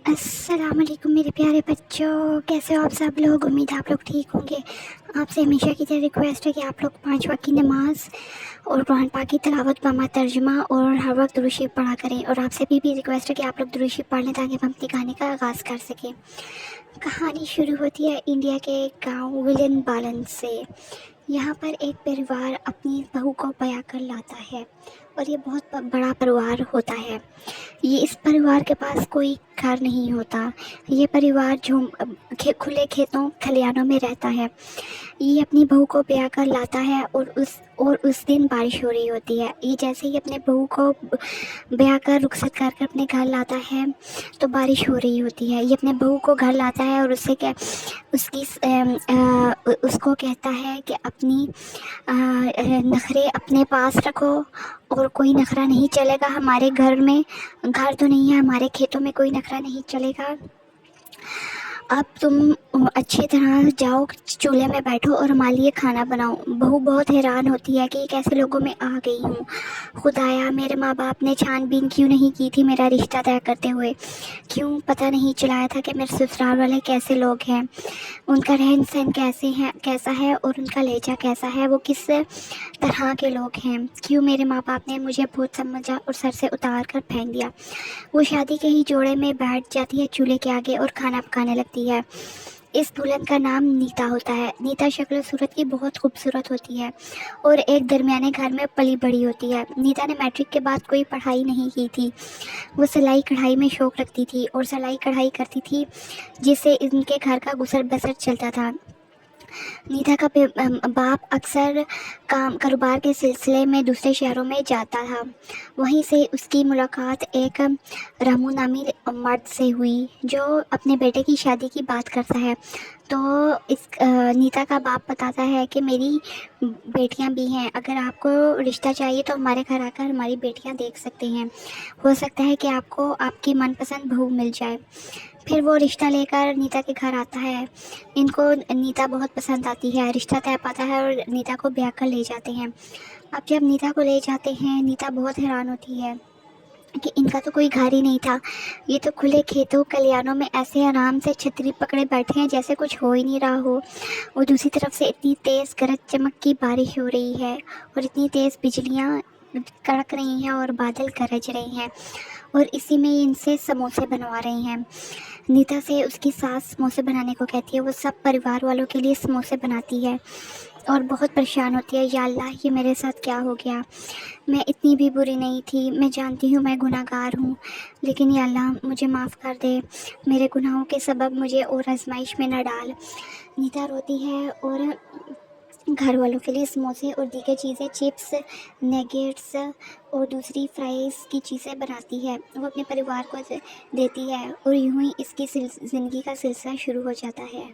अस्सलाम वालेकुम मेरे प्यारे बच्चों, कैसे हो आप सब लोग। उम्मीद है आप लोग ठीक होंगे। आपसे हमेशा की तरह रिक्वेस्ट है कि आप लोग 5 वक्त की नमाज और कुरान पाक की तिलावत व तर्जुमा और हर वक्त दुरूद शरीफ पढ़ा करें। और आपसे भी रिक्वेस्ट है कि आप लोग दुरूद शरीफ पढ़ लें ताकि हम अपनी कहानी का आगाज़ कर सकें। कहानी शुरू होती है इंडिया के एक गाँव विलन बालन से। यहाँ पर एक परिवार अपनी बहू को ब्याह कर लाता है और ये बहुत बड़ा परिवार होता है। ये इस परिवार के पास कोई घर नहीं होता। ये परिवार खुले खेतों खलिहानों में रहता है। ये अपनी बहू को ब्याह कर लाता है और उस दिन बारिश हो रही होती है। ये जैसे ही अपने बहू को ब्याह कर रुखसत कर अपने घर लाता है तो बारिश हो रही होती है। ये अपने बहू को घर लाता है और उससे क्या उसकी उसको कहता है कि अपनी नखरे अपने पास रखो और कोई नखरा नहीं चलेगा हमारे घर में। घर तो नहीं है, हमारे खेतों में कोई नखरा नहीं चलेगा। अब तुम अच्छी तरह जाओ, चूल्हे में बैठो और हमारे लिए खाना बनाओ। बहू बहुत हैरान होती है कि कैसे लोगों में आ गई हूँ। खुदाया, मेरे माँ बाप ने छानबीन क्यों नहीं की थी मेरा रिश्ता तय करते हुए। क्यों पता नहीं चलाया था कि मेरे ससुराल वाले कैसे लोग हैं, उनका रहन सहन कैसा है और उनका लहजा कैसा है, वो किस तरह के लोग हैं। क्यों मेरे माँ बाप ने मुझे बहुत समझा और सर से उतार कर फेंक दिया। वो शादी के ही जोड़े में बैठ जाती है चूल्हे के आगे और खाना पकाने लगती है। इस दुल्हन का नाम नीता होता है। नीता शक्ल सूरत की बहुत खूबसूरत होती है और एक दरमियाने घर में पली बड़ी होती है। नीता ने मैट्रिक के बाद कोई पढ़ाई नहीं की थी। वो सिलाई कढ़ाई में शौक़ रखती थी और सिलाई कढ़ाई करती थी, जिससे इनके घर का गुजर बसर चलता था। नीता का बाप अक्सर कारोबार के सिलसिले में दूसरे शहरों में जाता था। वहीं से उसकी मुलाकात एक रामू नामी मर्द से हुई जो अपने बेटे की शादी की बात करता है। तो इस नीता का बाप बताता है कि मेरी बेटियां भी हैं, अगर आपको रिश्ता चाहिए तो हमारे घर आकर हमारी बेटियां देख सकते हैं। हो सकता है कि आपको आपकी मनपसंद बहू मिल जाए। फिर वो रिश्ता लेकर नीता के घर आता है। इनको नीता बहुत पसंद आती है। रिश्ता तय पाता है और नीता को ब्याह कर ले जाते हैं। अब जब नीता को ले जाते हैं, नीता बहुत हैरान होती है कि इनका तो कोई घर ही नहीं था। ये तो खुले खेतों खलिहानों में ऐसे आराम से छतरी पकड़े बैठे हैं जैसे कुछ हो ही नहीं रहा हो। और दूसरी तरफ से इतनी तेज़ गरज चमक की बारिश हो रही है और इतनी तेज़ बिजलियाँ कड़क रही हैं और बादल गरज रहे हैं और इसी में इनसे समोसे बनवा रहे हैं। नीता से उसकी सास समोसे बनाने को कहती है। वो सब परिवार वालों के लिए समोसे बनाती है और बहुत परेशान होती है। या अल्लाह, ये मेरे साथ क्या हो गया। मैं इतनी भी बुरी नहीं थी। मैं जानती हूँ मैं गुनाहगार हूँ, लेकिन या अल्लाह मुझे माफ़ कर दे। मेरे गुनाहों के सबब मुझे और आजमाइश में न डाल। नीता रोती है और घर वालों के लिए समोसे और दीगर चीज़ें, चिप्स, नगेट्स और दूसरी फ्राइज़ की चीज़ें बनाती है। वो अपने परिवार को देती है और यूं ही इसकी ज़िंदगी का सिलसिला शुरू हो जाता है।